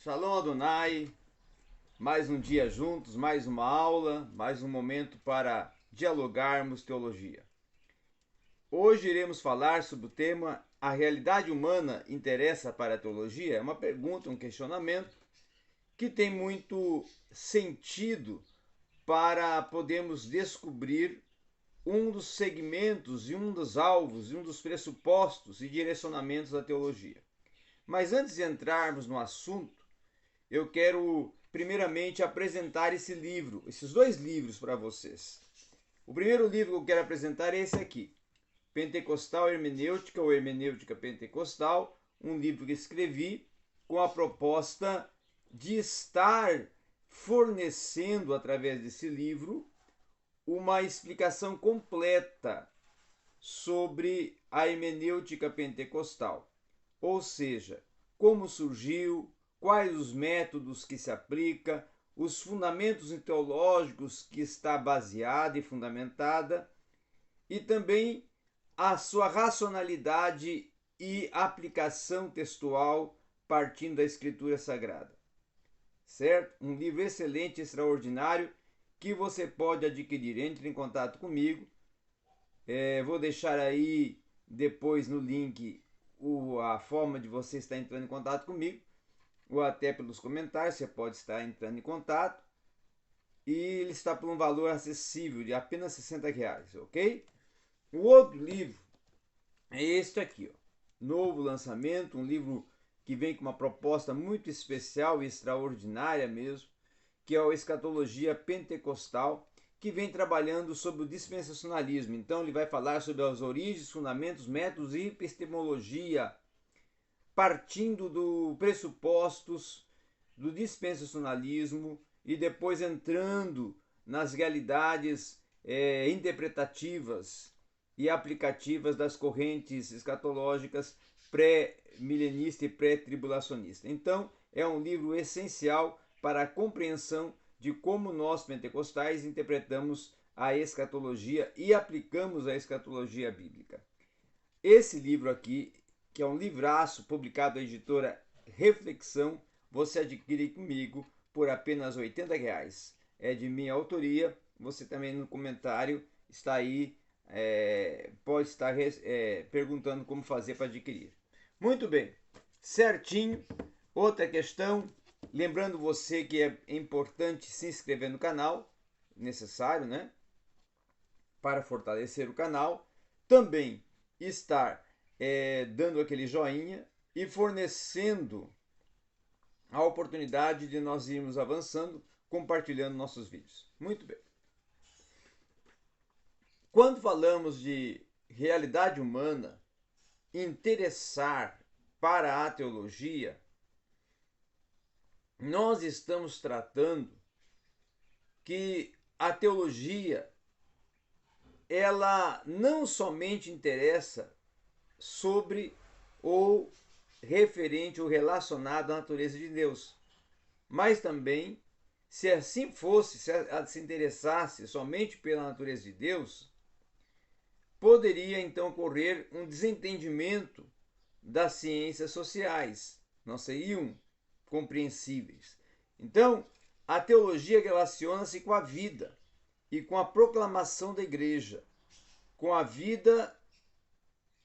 Shalom Adonai, mais um dia juntos, mais uma aula, mais um momento para dialogarmos teologia. Hoje iremos falar sobre o tema A realidade humana interessa para a teologia? É uma pergunta, um questionamento que tem muito sentido para podermos descobrir um dos segmentos e um dos alvos e um dos pressupostos e direcionamentos da teologia. Mas antes de entrarmos no assunto, eu quero primeiramente apresentar esse livro, esses dois livros para vocês. O primeiro livro que eu quero apresentar é esse aqui, Pentecostal Hermenêutica ou Hermenêutica Pentecostal, um livro que escrevi com a proposta de estar fornecendo através desse livro uma explicação completa sobre a hermenêutica pentecostal, ou seja, como surgiu, quais os métodos que se aplica, os fundamentos teológicos que está baseada e fundamentada, e também a sua racionalidade e aplicação textual partindo da Escritura Sagrada. Certo? Um livro excelente, extraordinário, que você pode adquirir. Entre em contato comigo. Vou deixar aí depois no link a forma de você estar entrando em contato comigo, ou até pelos comentários, você pode estar entrando em contato. E ele está por um valor acessível de apenas R$60, ok? O outro livro é este aqui, ó, novo lançamento, um livro que vem com uma proposta muito especial e extraordinária mesmo, que é a Escatologia Pentecostal, que vem trabalhando sobre o dispensacionalismo. Então ele vai falar sobre as origens, fundamentos, métodos e epistemologia, partindo do pressupostos do dispensacionalismo e depois entrando nas realidades interpretativas e aplicativas das correntes escatológicas pré-milenista e pré-tribulacionista. Então, é um livro essencial para a compreensão de como nós pentecostais interpretamos a escatologia e aplicamos a escatologia bíblica. Esse livro aqui, que é um livraço publicado da editora Reflexão, você adquire comigo por apenas R$80. É de minha autoria. Você também no comentário está aí, pode estar perguntando como fazer para adquirir. Muito bem, certinho. Outra questão, lembrando você que é importante se inscrever no canal, necessário, né? Para fortalecer o canal. Também estar dando aquele joinha e fornecendo a oportunidade de nós irmos avançando, compartilhando nossos vídeos. Muito bem. Quando falamos de realidade humana, interessar para a teologia, nós estamos tratando que a teologia ela não somente interessa sobre ou referente ou relacionado à natureza de Deus, mas também, se assim fosse, se ela se interessasse somente pela natureza de Deus, poderia então ocorrer um desentendimento das ciências sociais, não seriam compreensíveis. Então, a teologia relaciona-se com a vida e com a proclamação da igreja, com a vida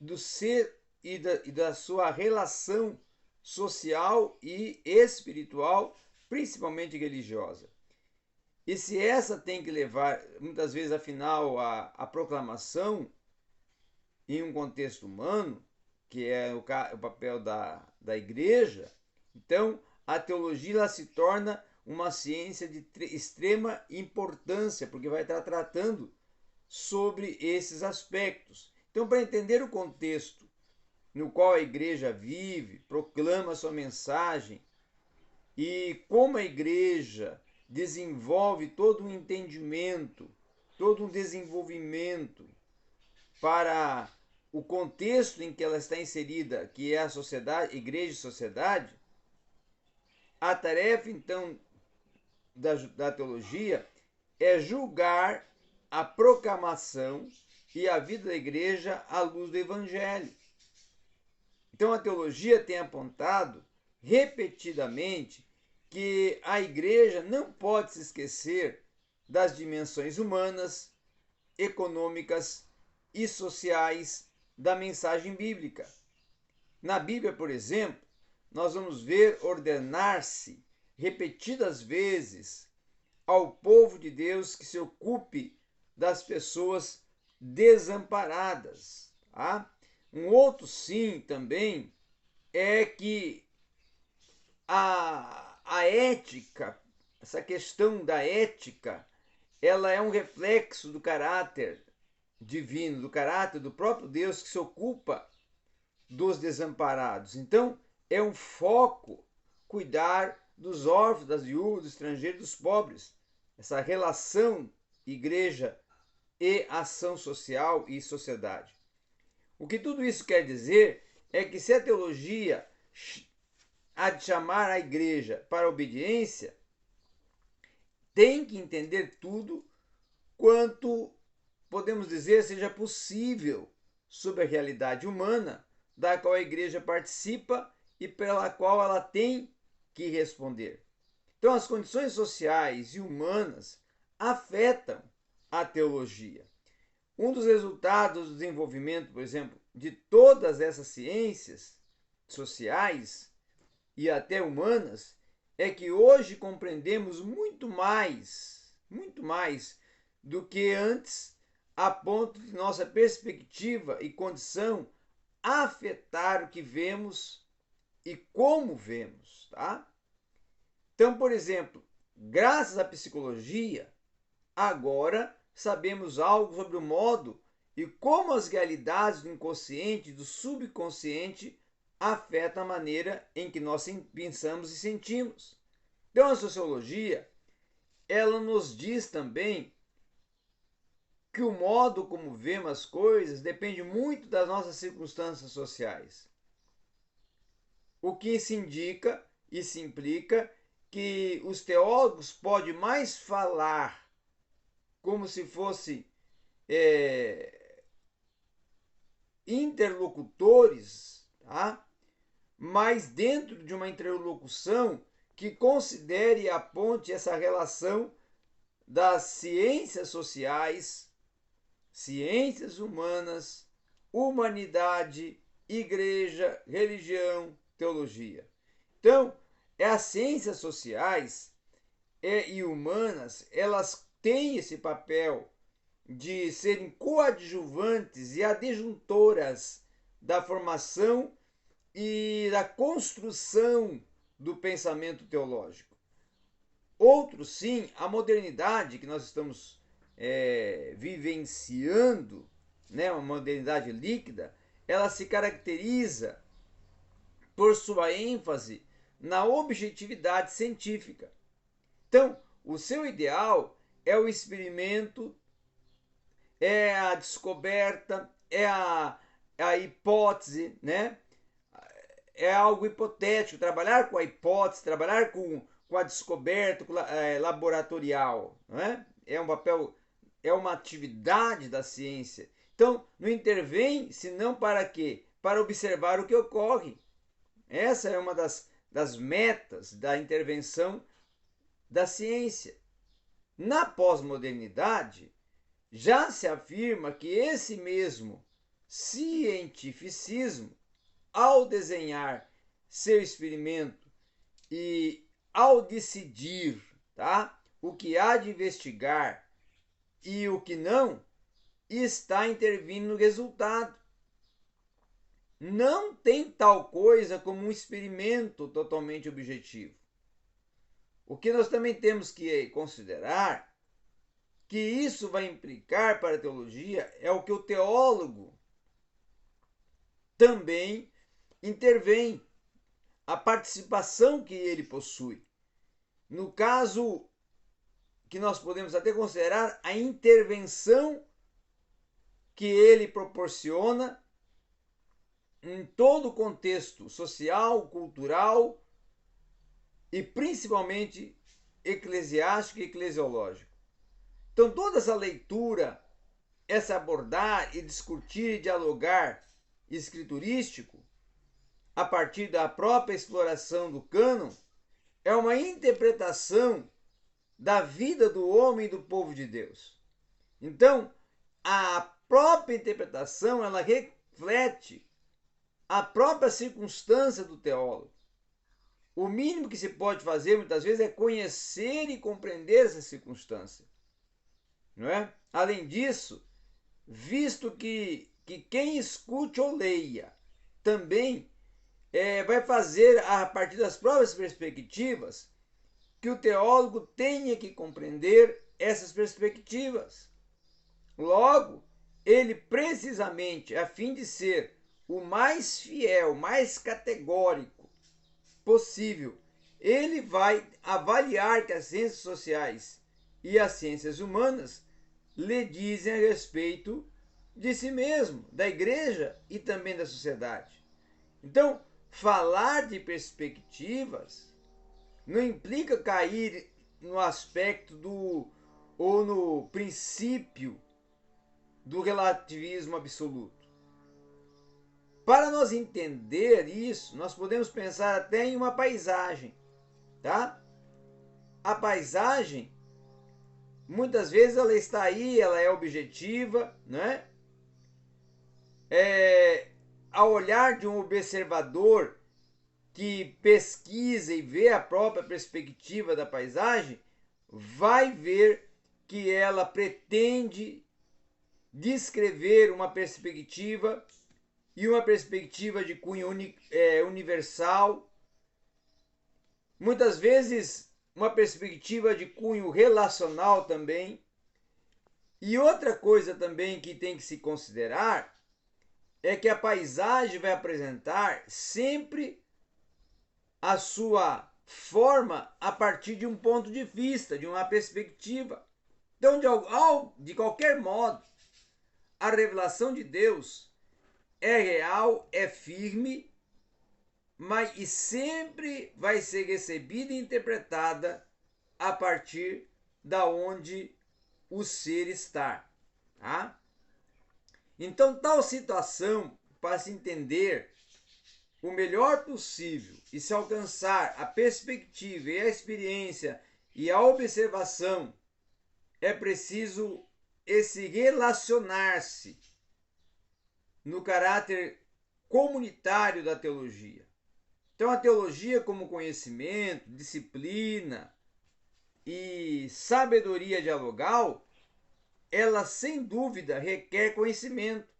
do ser e da sua relação social e espiritual, principalmente religiosa. E se essa tem que levar, muitas vezes, afinal, a proclamação em um contexto humano, que é o papel da igreja, então a teologia ela se torna uma ciência de extrema importância, porque vai estar tratando sobre esses aspectos. Então, para entender o contexto no qual a igreja vive, proclama sua mensagem e como a igreja desenvolve todo um entendimento, todo um desenvolvimento para o contexto em que ela está inserida, que é a sociedade, igreja e sociedade, a tarefa então da teologia é julgar a proclamação e a vida da igreja à luz do evangelho. Então a teologia tem apontado repetidamente que a igreja não pode se esquecer das dimensões humanas, econômicas e sociais da mensagem bíblica. Na Bíblia, por exemplo, nós vamos ver ordenar-se repetidas vezes ao povo de Deus que se ocupe das pessoas desamparadas. Tá? Um outro sim também é que a ética, essa questão da ética, ela é um reflexo do caráter divino, do caráter do próprio Deus que se ocupa dos desamparados. Então, é um foco cuidar dos órfãos, das viúvas, dos estrangeiros, dos pobres. Essa relação igreja e ação social e sociedade. O que tudo isso quer dizer é que se a teologia há de chamar a igreja para a obediência, tem que entender tudo quanto, podemos dizer, seja possível sobre a realidade humana da qual a igreja participa e pela qual ela tem que responder. Então, as condições sociais e humanas afetam a teologia. Um dos resultados do desenvolvimento, por exemplo, de todas essas ciências sociais e até humanas é que hoje compreendemos muito mais do que antes, a ponto de nossa perspectiva e condição afetar o que vemos e como vemos, tá? Então, por exemplo, graças à psicologia, agora sabemos algo sobre o modo e como as realidades do inconsciente e do subconsciente afetam a maneira em que nós pensamos e sentimos. Então, a sociologia, ela nos diz também que o modo como vemos as coisas depende muito das nossas circunstâncias sociais. O que se indica e se implica que os teólogos podem mais falar como se fosse interlocutores, tá? Mas dentro de uma interlocução que considere a ponte essa relação das ciências sociais, ciências humanas, humanidade, igreja, religião, teologia. Então, as ciências sociais e humanas, elas têm esse papel de serem coadjuvantes e adjuntoras da formação e da construção do pensamento teológico. Outro, sim, a modernidade que nós estamos vivenciando, né, uma modernidade líquida, ela se caracteriza por sua ênfase na objetividade científica. Então, o seu ideal é o experimento, é a descoberta, é a hipótese, né? É algo hipotético, trabalhar com a hipótese, trabalhar com a descoberta laboratorial, né? É um papel, é uma atividade da ciência. Então, não intervém senão para quê? Para observar o que ocorre. Essa é uma das metas da intervenção da ciência. Na pós-modernidade, já se afirma que esse mesmo cientificismo, ao desenhar seu experimento e ao decidir, tá, o que há de investigar e o que não, está intervindo no resultado. Não tem tal coisa como um experimento totalmente objetivo. O que nós também temos que considerar que isso vai implicar para a teologia é o que o teólogo também intervém, a participação que ele possui. No caso que nós podemos até considerar a intervenção que ele proporciona em todo o contexto social, cultural e principalmente eclesiástico e eclesiológico. Então, toda essa leitura, essa abordar e discutir e dialogar escriturístico a partir da própria exploração do cânon, é uma interpretação da vida do homem e do povo de Deus. Então, a própria interpretação, ela reflete a própria circunstância do teólogo. O mínimo que se pode fazer, muitas vezes, é conhecer e compreender essa circunstância. Não é? Além disso, visto que quem escute ou leia também vai fazer, a partir das próprias perspectivas, que o teólogo tenha que compreender essas perspectivas. Logo, ele precisamente, a fim de ser o mais fiel, mais categórico possível, ele vai avaliar que as ciências sociais e as ciências humanas lhe dizem a respeito de si mesmo, da igreja e também da sociedade. Então, falar de perspectivas não implica cair no aspecto ou no princípio do relativismo absoluto. Para nós entender isso, nós podemos pensar até em uma paisagem, tá? A paisagem, muitas vezes ela está aí, ela é objetiva, né? Ao olhar de um observador que pesquisa e vê a própria perspectiva da paisagem, vai ver que ela pretende descrever uma perspectiva e uma perspectiva de cunho universal, muitas vezes uma perspectiva de cunho relacional também. E outra coisa também que tem que se considerar é que a paisagem vai apresentar sempre a sua forma a partir de um ponto de vista, de uma perspectiva. Então, de qualquer modo, a revelação de Deus é real, é firme, mas e sempre vai ser recebida e interpretada a partir da onde o ser está. Tá? Então, tal situação, para se entender o melhor possível e se alcançar a perspectiva e a experiência e a observação, é preciso esse relacionar-se no caráter comunitário da teologia. Então, a teologia, como conhecimento, disciplina e sabedoria dialogal, ela sem dúvida requer conhecimento,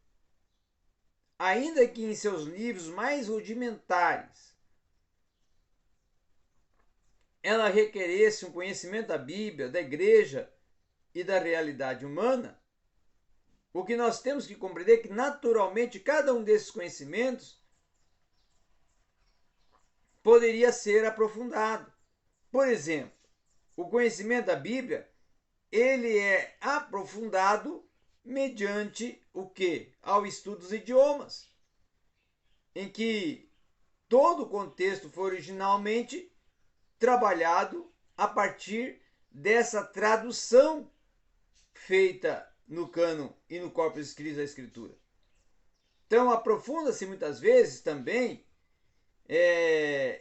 ainda que em seus níveis mais rudimentares. Ela requeresse um conhecimento da Bíblia, da igreja e da realidade humana. O que nós temos que compreender é que, naturalmente, cada um desses conhecimentos poderia ser aprofundado. Por exemplo, o conhecimento da Bíblia, ele é aprofundado mediante o quê? Ao estudo dos idiomas, em que todo o contexto foi originalmente trabalhado a partir dessa tradução feita no cânon e no corpus escrito da Escritura. Então, aprofunda-se muitas vezes também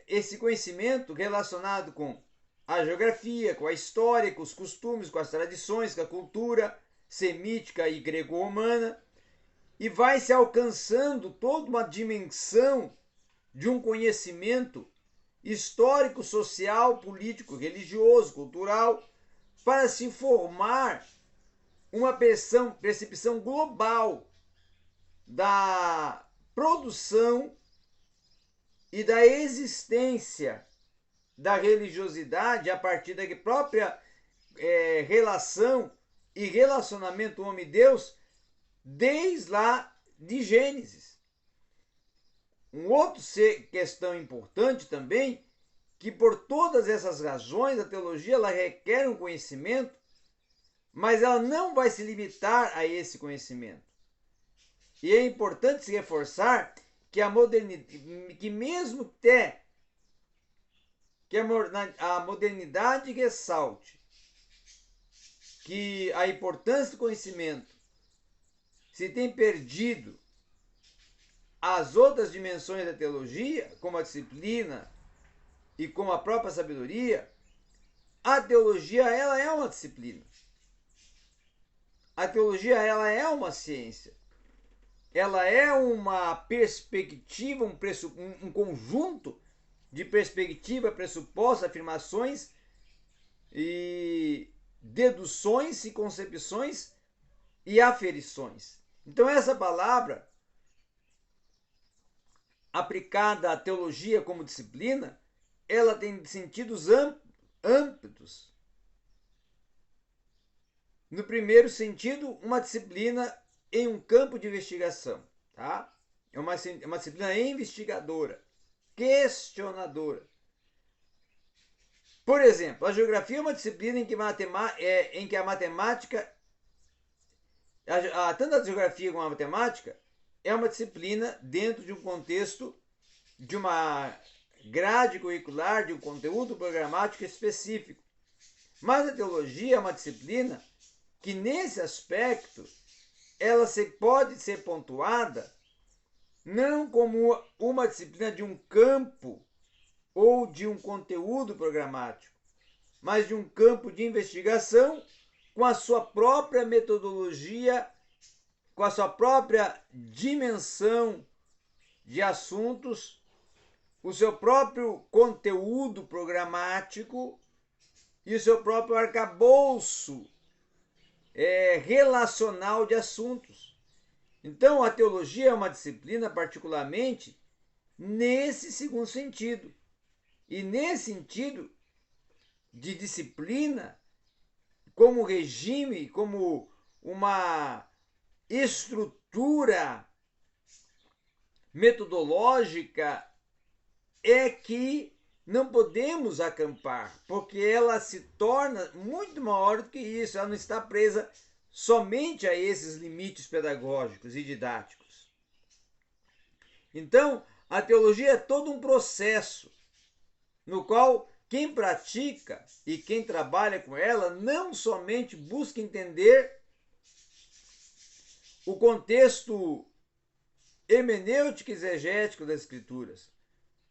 esse conhecimento relacionado com a geografia, com a história, com os costumes, com as tradições, com a cultura semítica e grego-romana, e vai se alcançando toda uma dimensão de um conhecimento histórico, social, político, religioso, cultural, para se formar uma percepção global da produção e da existência da religiosidade a partir da própria relação e relacionamento homem-Deus desde lá de Gênesis. Outra questão importante também, que por todas essas razões a teologia ela requer um conhecimento, mas ela não vai se limitar a esse conhecimento. E é importante se reforçar que a modernidade, que mesmo até que a modernidade ressalte que a importância do conhecimento se tem perdido as outras dimensões da teologia, como a disciplina e como a própria sabedoria, a teologia ela é uma disciplina. A teologia ela é uma ciência. Ela é uma perspectiva, um conjunto de perspectiva, pressupostos, afirmações e deduções e concepções e aferições. Então essa palavra, aplicada à teologia como disciplina, ela tem sentidos amplos. No primeiro sentido, uma disciplina em um campo de investigação, tá? É uma disciplina investigadora, questionadora. Por exemplo, a geografia é uma disciplina em que a matemática, tanto a geografia como a matemática, é uma disciplina dentro de um contexto de uma grade curricular, de um conteúdo programático específico. Mas a teologia é uma disciplina que, nesse aspecto, ela pode ser pontuada não como uma disciplina de um campo ou de um conteúdo programático, mas de um campo de investigação com a sua própria metodologia, com a sua própria dimensão de assuntos, o seu próprio conteúdo programático e o seu próprio arcabouço relacional de assuntos. Então, a teologia é uma disciplina particularmente nesse segundo sentido. E nesse sentido de disciplina, como regime, como uma estrutura metodológica, é que não podemos acampar, porque ela se torna muito maior do que isso. Ela não está presa somente a esses limites pedagógicos e didáticos. Então, a teologia é todo um processo no qual quem pratica e quem trabalha com ela não somente busca entender o contexto hermenêutico e exegético das Escrituras,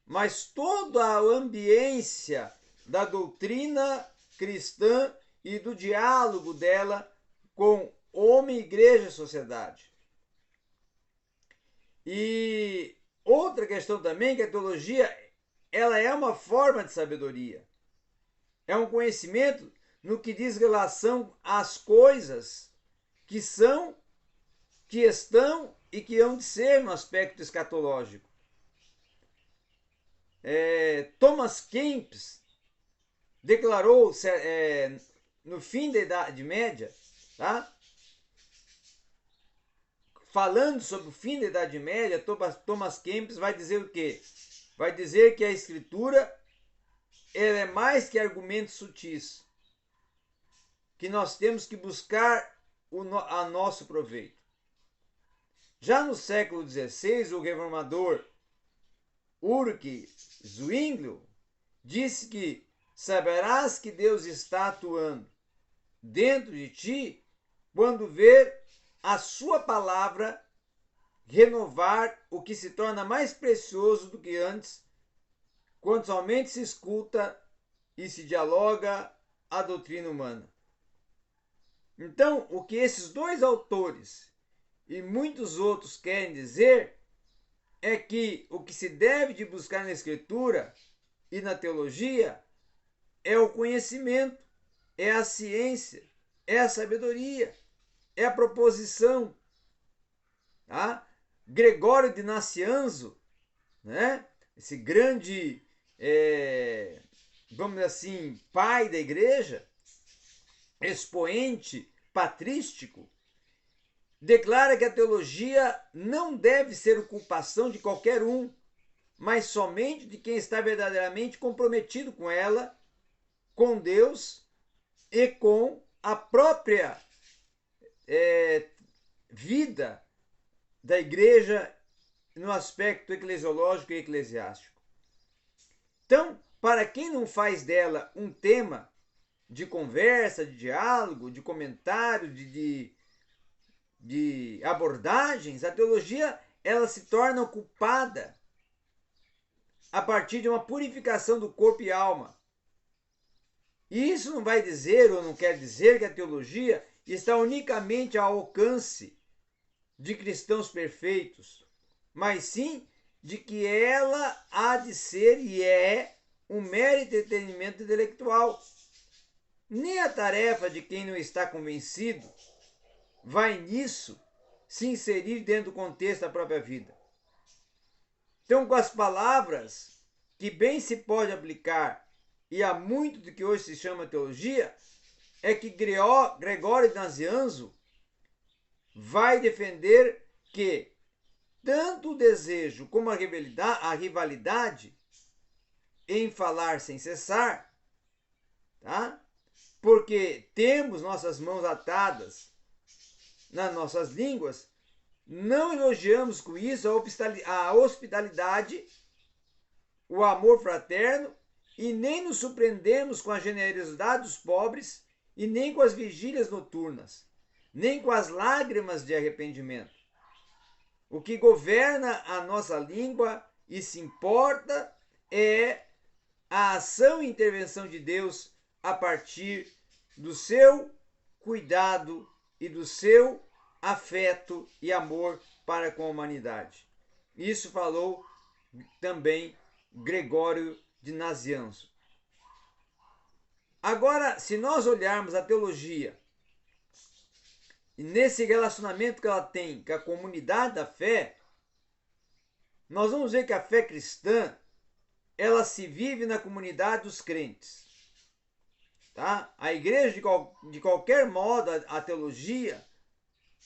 mas toda a ambiência da doutrina cristã e do diálogo dela com homem, igreja e sociedade. E outra questão também, que a teologia ela é uma forma de sabedoria. É um conhecimento no que diz relação às coisas que são, que estão e que hão de ser no aspecto escatológico. Thomas Kempis declarou no fim da Idade Média, tá? Falando sobre o fim da Idade Média, Thomas Kempis vai dizer o quê? Vai dizer que a Escritura ela é mais que argumentos sutis, que nós temos que buscar a nosso proveito. Já no século XVI, o reformador Ulrich Zwingli disse que saberás que Deus está atuando dentro de ti quando ver a sua palavra renovar o que se torna mais precioso do que antes, quando somente se escuta e se dialoga a doutrina humana. Então, o que esses dois autores e muitos outros querem dizer é que o que se deve de buscar na Escritura e na teologia é o conhecimento, é a ciência, é a sabedoria, é a proposição. Tá? Gregório de Nacianzo, né? Esse grande, vamos dizer assim, pai da igreja, expoente patrístico, declara que a teologia não deve ser ocupação de qualquer um, mas somente de quem está verdadeiramente comprometido com ela, com Deus e com a própria vida da igreja no aspecto eclesiológico e eclesiástico. Então, para quem não faz dela um tema de conversa, de diálogo, de comentário, de abordagens, a teologia ela se torna ocupada a partir de uma purificação do corpo e alma. E isso não vai dizer ou não quer dizer que a teologia está unicamente ao alcance de cristãos perfeitos, mas sim de que ela há de ser e é um mero entretenimento intelectual. Nem a tarefa de quem não está convencido vai nisso se inserir dentro do contexto da própria vida. Então, com as palavras que bem se pode aplicar, e há muito do que hoje se chama teologia, é que Gregório de Nazianzo vai defender que tanto o desejo como a rivalidade em falar sem cessar, tá? Porque temos nossas mãos atadas nas nossas línguas, não elogiamos com isso a hospitalidade, o amor fraterno, e nem nos surpreendemos com a generosidade dos pobres, e nem com as vigílias noturnas, nem com as lágrimas de arrependimento. O que governa a nossa língua e se importa é a ação e intervenção de Deus a partir do seu cuidado e do seu afeto e amor para com a humanidade. Isso falou também Gregório de Nazianzo. Agora, se nós olharmos a teologia e nesse relacionamento que ela tem com a comunidade da fé, nós vamos ver que a fé cristã, ela se vive na comunidade dos crentes. Tá? A igreja, de qualquer modo, a teologia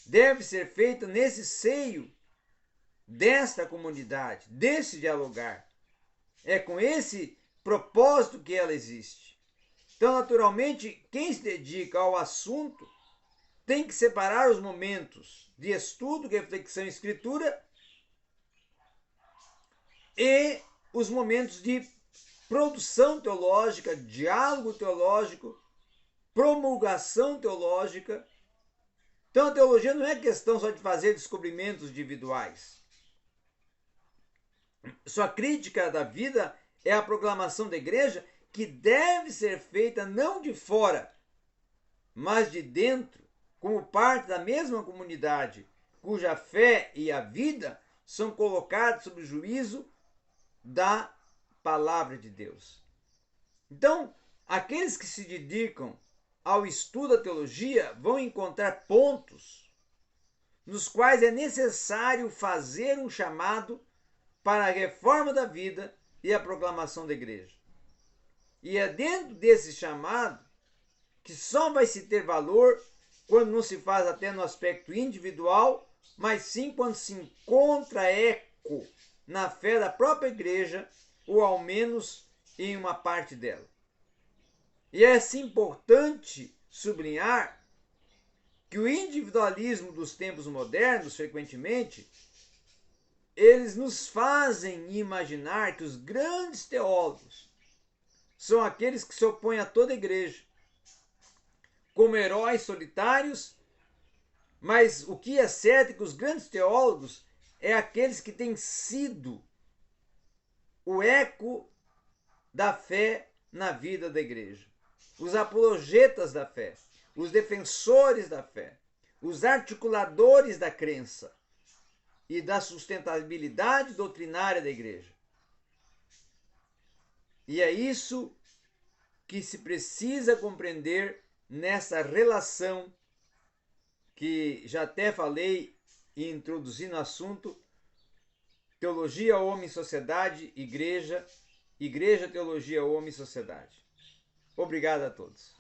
deve ser feita nesse seio desta comunidade, desse dialogar. É com esse propósito que ela existe. Então, naturalmente, quem se dedica ao assunto tem que separar os momentos de estudo, reflexão e escritura e os momentos de produção teológica, diálogo teológico, promulgação teológica. Então a teologia não é questão só de fazer descobrimentos individuais. Sua crítica da vida é a proclamação da igreja, que deve ser feita não de fora, mas de dentro, como parte da mesma comunidade, cuja fé e a vida são colocados sob o juízo da palavra de Deus. Então, aqueles que se dedicam ao estudo da teologia vão encontrar pontos nos quais é necessário fazer um chamado para a reforma da vida e a proclamação da igreja. E é dentro desse chamado que só vai se ter valor quando não se faz até no aspecto individual, mas sim quando se encontra eco na fé da própria igreja, ou ao menos em uma parte dela. E é assim importante sublinhar que o individualismo dos tempos modernos, frequentemente, eles nos fazem imaginar que os grandes teólogos são aqueles que se opõem a toda a igreja, como heróis solitários, mas o que é certo é que os grandes teólogos é aqueles que têm sido o eco da fé na vida da igreja. Os apologetas da fé, os defensores da fé, os articuladores da crença e da sustentabilidade doutrinária da igreja. E é isso que se precisa compreender nessa relação que já até falei e introduzi no assunto: teologia, homem, sociedade, igreja, igreja, teologia, homem, sociedade. Obrigado a todos.